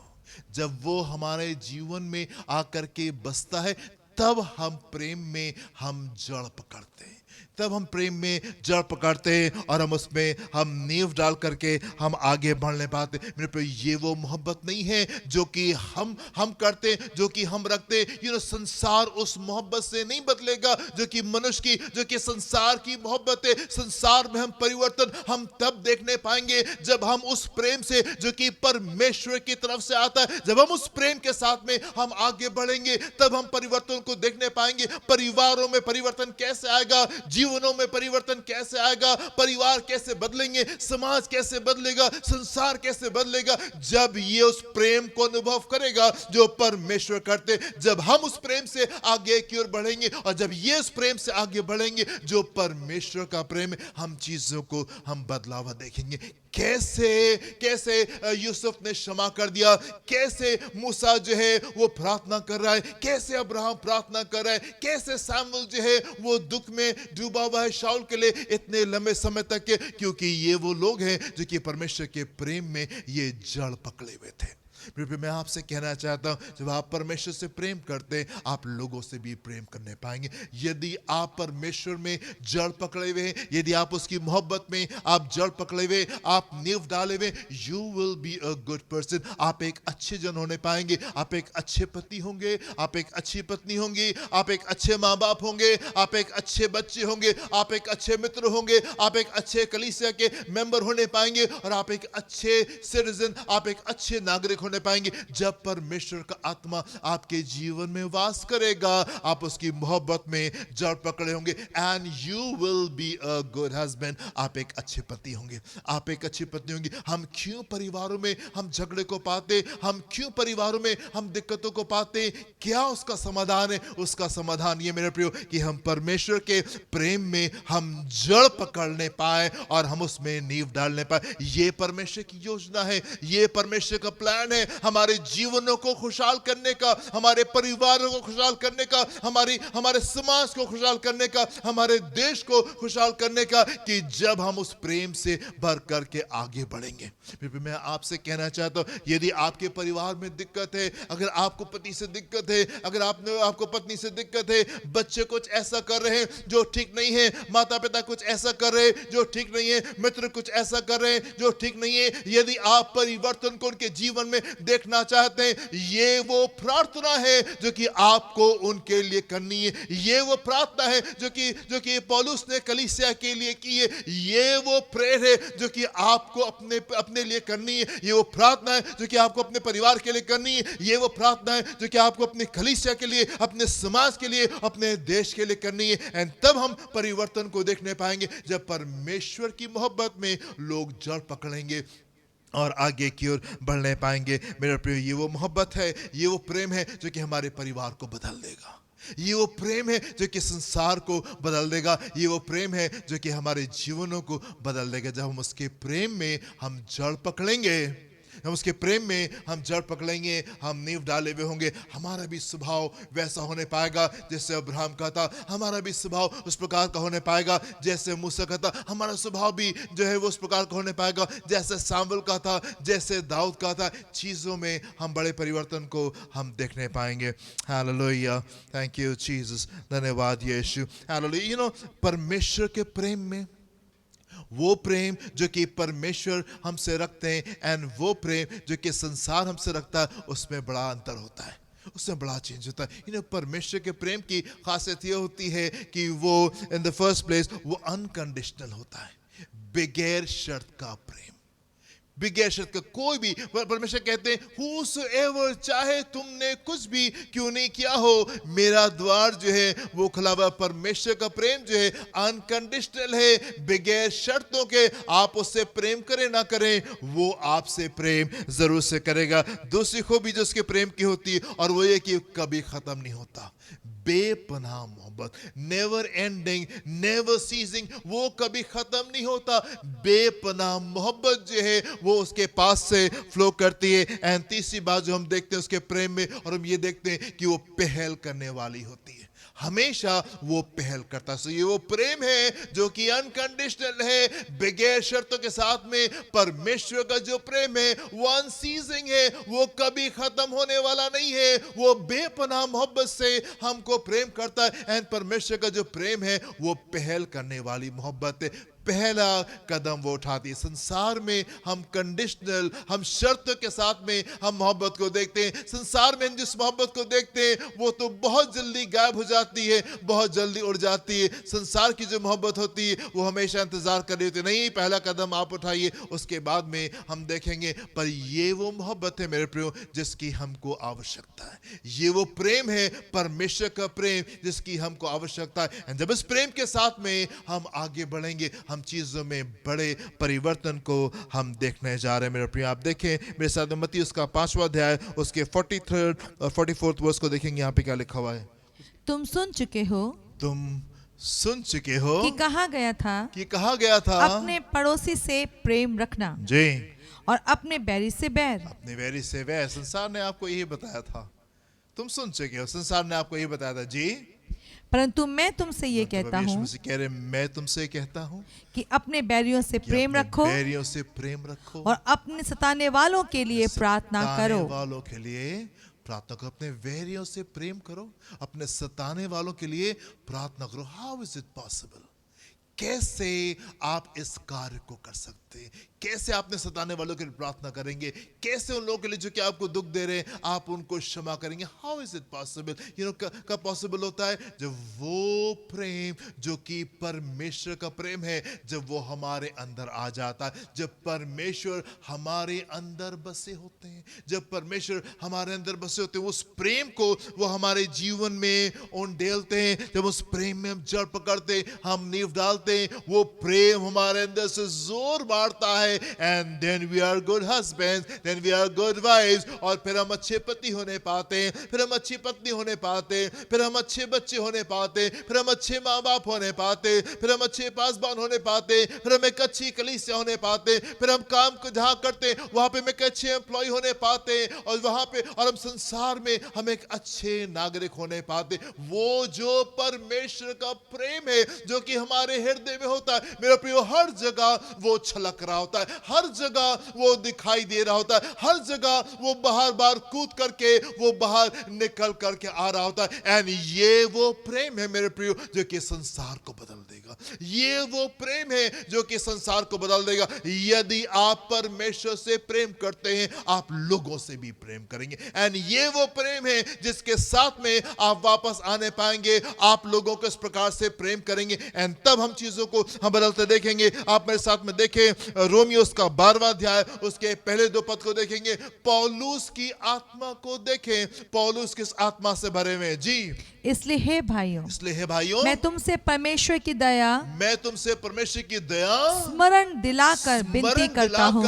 जब वो हमारे जीवन में आकर के बसता है तब हम प्रेम में हम जड़ पकड़ते हैं। तब हम प्रेम में जड़ पकड़ते हैं और हम उसमें हम नींव डाल करके हम आगे बढ़ने पाते। मेरे पे ये वो मोहब्बत नहीं है जो कि हम करते, जो कि हम रखते। संसार उस मोहब्बत से नहीं बदलेगा जो कि मनुष्य की, जो कि संसार की मोहब्बत है। संसार में हम परिवर्तन हम तब देखने पाएंगे जब हम उस प्रेम से जो कि परमेश्वर की तरफ से आता है, जब हम उस प्रेम के साथ में हम आगे बढ़ेंगे, तब हम परिवर्तन को देखने पाएंगे। परिवारों में परिवर्तन कैसे आएगा, जीवनों में परिवर्तन कैसे आएगा, परिवार कैसे बदलेंगे, समाज कैसे बदलेगा, संसार कैसे बदलेगा, जब ये उस प्रेम को अनुभव करेगा जो परमेश्वर करते। जब हम उस प्रेम से आगे की ओर बढ़ेंगे और जब ये उस प्रेम से आगे बढ़ेंगे जो परमेश्वर का प्रेम है, हम चीजों को हम बदलावा देखेंगे। कैसे यूसुफ ने क्षमा कर दिया, कैसे मूसा जो है वो प्रार्थना कर रहा है, कैसे अब्राहम प्रार्थना कर रहा है, कैसे सामुएल जो है वो दुख में डूबा हुआ है शाऊल के लिए इतने लंबे समय तक के, क्योंकि ये वो लोग हैं जो कि परमेश्वर के प्रेम में ये जड़ पकड़े हुए थे। मैं आपसे कहना चाहता हूं, जब आप परमेश्वर से प्रेम करते हैं, आप लोगों से भी प्रेम करने पाएंगे। यदि आप परमेश्वर में जड़ पकड़े हुए हैं, यदि आप उसकी मोहब्बत में आप जड़ पकड़े हुए, आप नींव डाले हुए, you will be a good person. आप एक अच्छे जन होने पाएंगे, आप एक अच्छे पति होंगे, आप एक अच्छी पत्नी होंगी, आप एक अच्छे माँ बाप होंगे, आप एक अच्छे बच्चे होंगे, आप एक अच्छे मित्र होंगे, आप एक अच्छे कलीसिया के मेंबर होने पाएंगे और आप एक अच्छे सिटीजन, आप एक अच्छे नागरिक होने पाएंगे। जब परमेश्वर का आत्मा आपके जीवन में वास करेगा, आप उसकी मोहब्बत में जड़ पकड़े होंगे, and you will be a good husband. आप एक अच्छे पति होंगे, आप एक अच्छी पत्नी होंगी। हम क्यों परिवारों में हम झगड़े को पाते, हम क्यों परिवारों में हम दिक्कतों को पाते, क्या उसका समाधान है? उसका समाधान ये मेरे प्रियो कि हम परमेश्वर के प्रेम में हम जड़ पकड़ने पाए और हम उसमें नींव डालने पाए। ये परमेश्वर की योजना है, ये परमेश्वर का प्लान है हमारे जीवनों को खुशहाल करने का, हमारे परिवारों को खुशहाल करने का, हमारे समाज को खुशहाल करने का, हमारे देश को खुशहाल करने का, कि जब हम उस प्रेम से भर करके आगे बढ़ेंगे। मैं आपसे कहना चाहता हूं, यदि आपके परिवार में दिक्कत है, अगर आपको पति से दिक्कत है, अगर आपको पत्नी से दिक्कत है, बच्चे कुछ ऐसा कर रहे हैं जो ठीक नहीं है, माता पिता कुछ ऐसा कर रहे हैं जो ठीक नहीं है, मित्र कुछ ऐसा कर रहे हैं जो ठीक नहीं है, यदि आप परिवर्तन को उनके जीवन में देखना चाहते हैं, ये वो प्रार्थना है जो कि आपको उनके लिए करनी है। ये वो प्रार्थना है जो कि पौलुस ने कलीसिया के लिए की है। ये वो प्रेयर है जो कि आपको अपने लिए करनी है। ये वो प्रार्थना है जो कि आपको अपने परिवार के लिए करनी है। ये वो प्रार्थना है जो कि आपको अपनी कलीसिया के लिए, अपने समाज के लिए, अपने देश के लिए करनी है। एंड तब हम परिवर्तन को देखने पाएंगे जब परमेश्वर की मोहब्बत में लोग जड़ पकड़ेंगे और आगे की ओर बढ़ने पाएंगे। मेरे प्रिय, ये वो मोहब्बत है, ये वो प्रेम है जो कि हमारे परिवार को बदल देगा। ये वो प्रेम है जो कि संसार को बदल देगा। ये वो प्रेम है जो कि हमारे जीवनों को बदल देगा। जब हम उसके प्रेम में हम जड़ पकड़ेंगे, हम उसके प्रेम में हम जड़ पकड़ेंगे, हम नींव डाले हुए होंगे, हमारा भी स्वभाव वैसा होने पाएगा जैसे अब्राहम का था। हमारा भी स्वभाव उस प्रकार का होने पाएगा जैसे मूसा का था। हमारा स्वभाव भी जो है वो उस प्रकार का होने पाएगा जैसे सामुएल का था, जैसे दाऊद का था। चीजों में हम बड़े परिवर्तन को हम देखने पाएंगे। हालेलुया, थैंक यू जीसस, धन्यवाद यीशु। हालेलुया। परमेश्वर के प्रेम में, वो प्रेम जो कि परमेश्वर हमसे रखते हैं एंड वो प्रेम जो कि संसार हमसे रखता है, उसमें बड़ा अंतर होता है, उसमें बड़ा चेंज होता है। परमेश्वर के प्रेम की खासियत ये होती है कि वो इन द फर्स्ट प्लेस वो अनकंडीशनल होता है, बगैर शर्त का प्रेम, बगैर शर्त का। कोई भी, परमेश्वर कहते हैं whosoever, चाहे तुमने कुछ भी क्यों नहीं किया हो, मेरा द्वार जो है वो खुला हुआ। परमेश्वर का प्रेम जो है अनकंडीशनल है, बगैर शर्तों के। आप उससे प्रेम करें ना करें, वो आपसे प्रेम जरूर से करेगा। दूसरी खूबी जो उसके प्रेम की होती है और वो ये कि कभी खत्म नहीं होता, बेपनाह मोहब्बत, नेवर एंडिंग, नेवर सीजिंग, वो कभी खत्म नहीं होता। बेपनाह मोहब्बत जो है वो उसके पास से फ्लो करती है। एंड तीसरी बात जो हम देखते हैं उसके प्रेम में, और हम ये देखते हैं कि वो पहल करने वाली होती है। हमेशा वो पहल करता है। ये वो प्रेम है जो कि अनकंडीशनल है, बगैर शर्तों के साथ में। परमेश्वर का जो प्रेम है वो अनसीजिंग है, वो कभी खत्म होने वाला नहीं है। वो बेपनाह मोहब्बत से हमको प्रेम करता है। एंड परमेश्वर का जो प्रेम है वो पहल करने वाली मोहब्बत है। पहला कदम वो उठाती है। संसार में हम कंडीशनल, हम शर्तों के साथ में हम मोहब्बत को देखते हैं। संसार में हम जिस मोहब्बत को देखते हैं वो तो बहुत जल्दी गायब हो जाती है, बहुत जल्दी उड़ जाती है। संसार की जो मोहब्बत होती है वो हमेशा इंतजार कर रही होती है, नहीं पहला कदम आप उठाइए, उसके बाद में हम देखेंगे। पर ये वो मोहब्बत है मेरे प्रियो जिसकी हमको आवश्यकता है। ये वो प्रेम है, परमेश्वर का प्रेम, जिसकी हमको आवश्यकता है। और जब इस प्रेम के साथ में हम आगे बढ़ेंगे, हम चीजों में बड़े परिवर्तन को हम देखने जा रहे हैं मेरे प्रिय। आप देखें मेरे साथ में मत्ती उसका 5वां अध्याय उसके 43rd और 44th वर्स को देखेंगे। यहाँ पे क्या लिखा हुआ है? तुम सुन चुके हो कि कहा गया था अपने पड़ोसी से प्रेम रखना जी, और अपने बैरी से बैर। अपने बैरी से बैर। संसार ने आपको यही बताया था, तुम सुन चुके हो, संसार ने आपको यही बताया था जी। परंतु मैं तुमसे ये कहता हूँ, कह रहे मैं तुमसे कहता हूँ कि अपने बैरियों से प्रेम रखो, बैरियों से प्रेम रखो, और अपने सताने वालों के लिए प्रार्थना करो। वालों के लिए प्रार्थना करो। अपने बैरियों से प्रेम करो, अपने सताने वालों के लिए प्रार्थना करो। How is it possible? कैसे आप इस कार्य को कर सकते हैं? कैसे आपने सताने वालों के लिए प्रार्थना करेंगे? कैसे उन लोगों के लिए जो कि आपको दुख दे रहे हैं आप उनको क्षमा करेंगे? How is it possible? You know कब पॉसिबल होता है? जब वो प्रेम जो कि परमेश्वर का प्रेम है, जब वो हमारे अंदर आ जाता है, जब परमेश्वर हमारे अंदर बसे होते हैं, जब परमेश्वर हमारे अंदर बसे होते हैं, उस प्रेम को वो हमारे जीवन में उंडेलते हैं। जब उस प्रेम में हम जड़ पकड़ते, हम नींव डालते हैं, वो प्रेम हमारे अंदर से जोर मारता है। And then we are good husbands, then we are good wives, और फिर हम अच्छे पति होने पाते हैं, फिर हम अच्छी पत्नी होने पाते हैं, फिर हम अच्छे बच्चे होने पाते हैं, फिर हम अच्छे माँ बाप होने पाते हैं, फिर हम अच्छे पासबान होने पाते हैं, फिर हम एक अच्छी कलीसिया होने पाते हैं, फिर हम काम को जहाँ करते हैं वहाँ पे हम एक अच्छे एम्प्लॉय होने पाते हैं, और वहाँ पे और हम संसार में हम एक अच्छे नागरिक होने पाते हैं। वो जो परमेश्वर का प्रेम है जो कि हमारे हृदय में होता है मेरे प्रियो, हर जगह वो छलक रहा होता है, हर जगह वो दिखाई दे रहा होता है, हर जगह वो बार कूद करके वो बाहर निकल करके आ रहा होता है। एंड ये वो प्रेम है मेरे प्रियो जो कि संसार को बदल देगा। ये वो प्रेम है जो कि संसार को बदल देगा। यदि आप परमेश्वर से प्रेम करते हैं आप लोगों से भी प्रेम करेंगे। एंड ये वो प्रेम है जिसके साथ में आप वापस आने पाएंगे, आप लोगों को इस प्रकार से प्रेम करेंगे, एंड तब हम चीजों को हम बदलते देखेंगे। आप मेरे साथ में देखें रोमियो उसका 12वां अध्याय उसके पहले 2 पद को देखेंगे। पौलुस की आत्मा को देखें, पौलुस किस आत्मा से भरे हुए जी। इसलिए हे भाइयों, मैं तुमसे परमेश्वर की दया स्मरण दिलाकर विनती करता हूँ,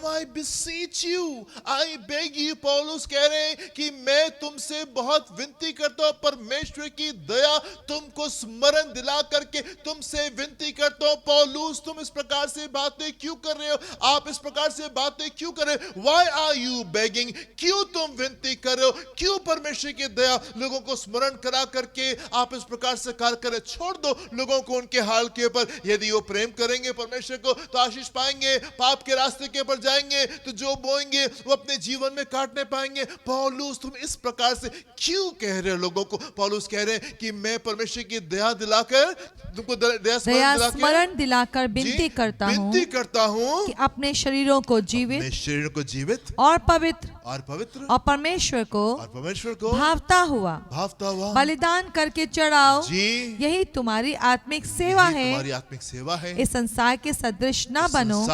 आई beseech you, I beg you। पौलुस कह रहे हैं कि मैं तुमसे बहुत विनती करता हूँ, परमेश्वर की दया तुमको स्मरण दिला करके तुमसे विनती करता हूँ। पौलुस तुम इस प्रकार से बातें क्यों कर रहे हो? आप इस प्रकार से बातें क्यों कर रहे हो? Why are you begging? क्यों तुम विनती कर रहे हो? क्यों परमेश्वर की दया लोगों को स्मरण करा करके आप इस प्रकार से कार्य करें? छोड़ दो लोगों को उनके हाल के ऊपर। यदि वो प्रेम करेंगे परमेश्वर को तो आशीष पाएंगे, पाप के रास्ते के ऊपर जाएंगे तो जो बोएंगे वो अपने जीवन में काटने पाएंगे। पौलुस तुम इस प्रकार से क्यों कह रहे हो लोगों को? पौलुस कह रहे हैं कि मैं परमेश्वर की दया दिलाकर तुमको दया स्मरण दिलाकर विनती करता हूँ कि अपने शरीरों को जीवित और पवित्र और परमेश्वर को भावता हुआ बलिदान करके चढ़ाओ, यही तुम्हारी आत्मिक सेवा है। इस संसार के सदृश न बनो,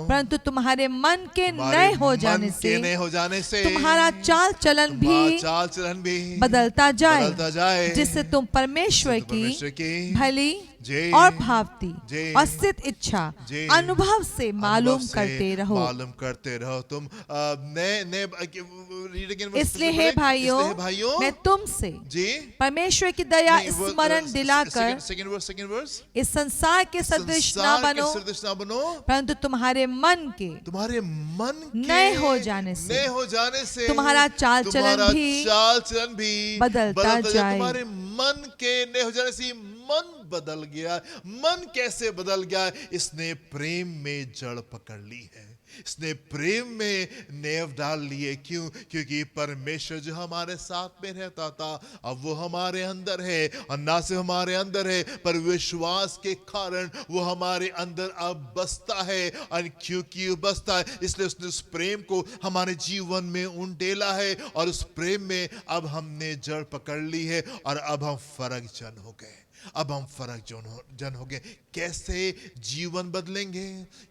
परंतु तुम्हारे मन के नए हो जाने से तुम्हारा चाल चलन भी बदलता जाए, जिससे तुम परमेश्वर की भली जी, और भावती जी, और स्थित इच्छा जी, अनुभव से मालूम अनुभव से करते रहो। मालूम करते रहो तुम। नए नए रीड अगेन, इसलिए हे भाइयों, इसलिए हे भाइयों, मैं तुमसे जी, परमेश्वर की दया नहीं वो स्मरण दिलाकर सेकंड वर्स, इस संसार के सदृश ना संसार के बनो, सदृश ना बनो, परंतु तुम्हारे मन के तुम्हारे मन के नए हो जाने से नए हो जाने से तुम्हारा चाल चलन तुम्हारा भी चाल चलन भी बदलता जाए। तुम्हारे मन के नए हो जाने से मन बदल गया। मन कैसे बदल गया? इसने प्रेम में जड़ पकड़ ली है, इसने प्रेम में नेव डाल लिए। क्यों? क्योंकि परमेश्वर जो हमारे साथ में रहता था अब वो हमारे अंदर है, और ना सिर्फ हमारे अंदर है पर विश्वास के कारण वो हमारे अंदर अब बसता है। और क्योंकि वो बसता है इसलिए उसने उस प्रेम को हमारे जीवन में उंडेला है, और उस प्रेम में अब हमने जड़ पकड़ ली है, और अब हम फर्क जन हो गए। अब हम फर्क जन हो गए। कैसे जीवन बदलेंगे,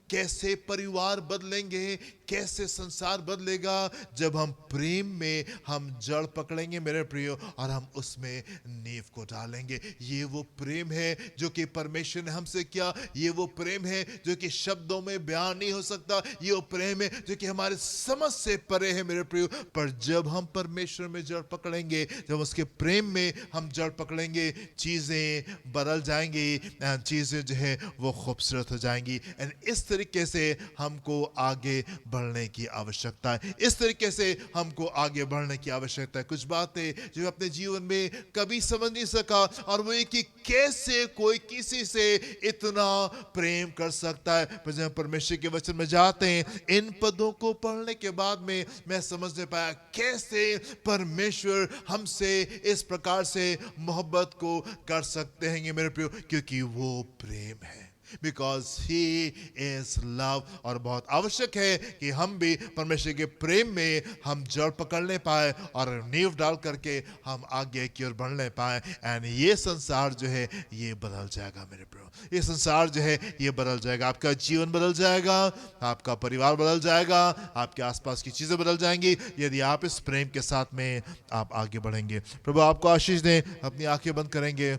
कैसे परिवार बदलेंगे, कैसे संसार बदलेगा? जब हम प्रेम में हम जड़ पकड़ेंगे मेरे प्रियो, और हम उसमें नींव को डालेंगे। ये वो प्रेम है जो कि परमेश्वर ने हमसे किया। ये वो प्रेम है जो कि शब्दों में बयान नहीं हो सकता। ये वो प्रेम है जो कि हमारे समझ से परे है मेरे प्रियो। पर जब हम परमेश्वर में जड़ पकड़ेंगे, जब उसके प्रेम में हम जड़ पकड़ेंगे, चीजें बदल जाएंगी, चीजें जो है वो खूबसूरत हो जाएंगी। एंड इस तरीके से हमको आगे बढ़ने की आवश्यकता है। इस तरीके से हमको आगे बढ़ने की आवश्यकता है। कुछ बातें जो अपने जीवन में कभी समझ नहीं सका, और वो ये कि कैसे कोई किसी से इतना प्रेम कर सकता है। पर जब परमेश्वर के वचन में जाते हैं, इन पदों को पढ़ने के बाद में मैं समझने पाया कैसे परमेश्वर हमसे इस प्रकार से मोहब्बत को कर सकते हैं मेरे प्रियो, क्योंकि वो प्रेम है। Because he is love. और बहुत आवश्यक है कि हम भी परमेश्वर के प्रेम में हम जड़ पकड़ने पाए और नींव डाल करके हम आगे की ओर बढ़ने पाए। एंड ये संसार जो है ये बदल जाएगा मेरे प्रियो। ये संसार जो है ये बदल जाएगा। आपका जीवन बदल जाएगा, आपका परिवार बदल जाएगा, आपके आसपास की चीजें बदल जाएंगी, यदि आप इस प्रेम के साथ में आप आगे बढ़ेंगे। प्रभु आपको आशीष दें। अपनी आंखें बंद करेंगे,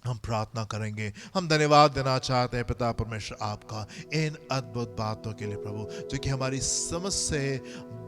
हम प्रार्थना करेंगे। हम धन्यवाद देना चाहते हैं पिता परमेश्वर आपका इन अद्भुत बातों के लिए प्रभु, जो कि हमारी समझ से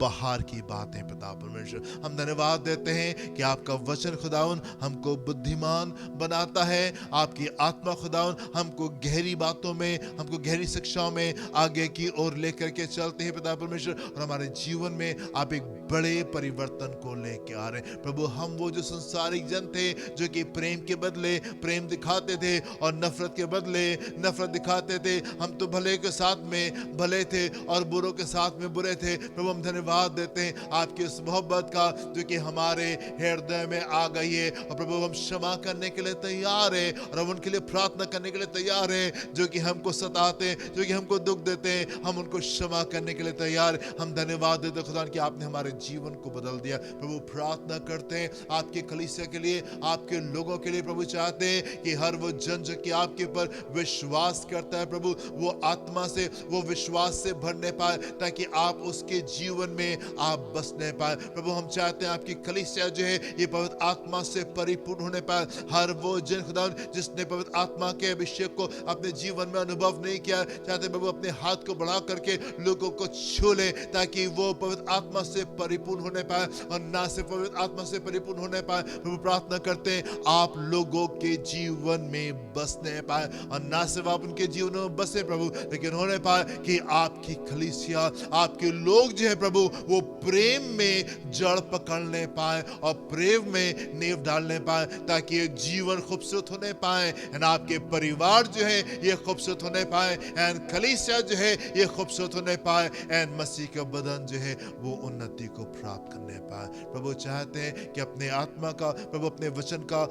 बाहर की बातें पिता परमेश्वर। हम धन्यवाद देते हैं कि आपका वचन खुदावन हमको बुद्धिमान बनाता है। आपकी आत्मा खुदावन हमको गहरी बातों में, हमको गहरी शिक्षाओं में आगे की ओर लेकर के चलते हैं पिता परमेश्वर। और हमारे जीवन में आप एक बड़े परिवर्तन को लेके आ रहे हैं प्रभु। हम वो जो संसारिक जन थे जो कि प्रेम के बदले प्रेम दिखाते थे और नफरत के बदले नफरत दिखाते थे। हम तो भले के साथ में भले थे और बुरों के साथ में बुरे थे। प्रभु हम धन्यवाद देते हैं आपकी उस मोहब्बत का जो कि हमारे हृदय में आ गई है। और प्रभु हम क्षमा करने के लिए तैयार है, और हम उनके लिए प्रार्थना करने के लिए तैयार है जो कि हमको सताते हैं, जो कि हमको दुख देते हैं। हम उनको क्षमा करने के लिए तैयार। हम धन्यवाद देते खुदा कि आपने हमारे जीवन को बदल दिया। प्रभु प्रार्थना करते हैं आपके कलीसिया के लिए, आपके लोगों के लिए। प्रभु चाहते हैं कि हर वो जन जो कि आपके ऊपर विश्वास करता है प्रभु, वो आत्मा से, वो विश्वास से भरने पाए, ताकि आप उसके जीवन में आप बसने पाए। प्रभु हम चाहते हैं आपकी कलीसिया जो है ये पवित्र आत्मा से परिपूर्ण होने पाए। हर वो जन खुदा जिसने पवित्र आत्मा के अभिषेक को अपने जीवन में अनुभव नहीं किया, चाहते प्रभु अपने हाथ को बढ़ा करके लोगों को छू ले, ताकि वो पवित्र आत्मा से परिपूर्ण होने पाए। और ना सिर्फ पवित्र आत्मा से परिपूर्ण होने पाए, प्रभु प्रार्थना करते हैं आप लोगों के जीवन में बसने पाए। और ना सिर्फ आप उनके जीवन में बसे प्रभु, लेकिन होने पाए कि आपकी कलीसिया, आपके लोग जो है प्रभु वो प्रेम में जड़ पकड़ने पाए और प्रेम में नींव डालने पाए, ताकि एक जीवन खूबसूरत होने पाए। एंड आपके परिवार जो है ये खूबसूरत होने पाए, एंड कलीसिया जो है ये खूबसूरत होने पाए, एंड मसीह का बदन जो है वो उन्नति को प्राप्त करने पाए। प्रभु चाहते हैं कि अपने आत्मा का प्रभु, अपने वचन का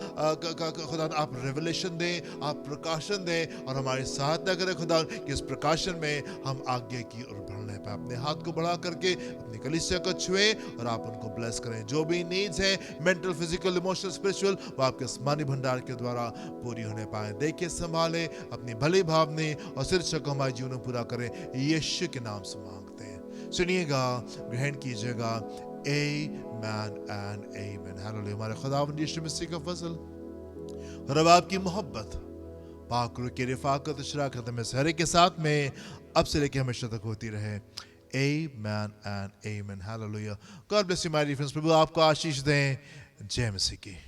खुदा आप रेवलेशन दें, आप प्रकाशन दें, और हमारी सहायता करें खुदा कि इस प्रकाशन में हम आगे की ओर बढ़ने पाए। अपने हाथ को बढ़ा करके अपनी कलीसिया को छुए और आप उनको ब्लेस करें। जो भी नीड्स है मेंटल, फिजिकल, इमोशनल, स्पिरिचुअल, वो आपके आसमानी भंडार के द्वारा पूरी होने पाए। देखिए संभाले अपनी भली भावने और शीर्षक को हमारे जीवन में पूरा करें। यीशु के नाम से मांगते हैं, सुनिएगा, ग्रहण कीजिएगा। आमेन एंड आमेन। हालेलुया। हमारे खुदावंद यीशु मसीह का फजल और अब आपकी मोहब्बत पाक की रिफाकत शराकत में सहरे के साथ में अब से लेकर हमेशा तक होती रहे। Amen and amen. Hallelujah. God bless you, my dear friends. प्रभु आपको आशीष दें। जय मसीह की।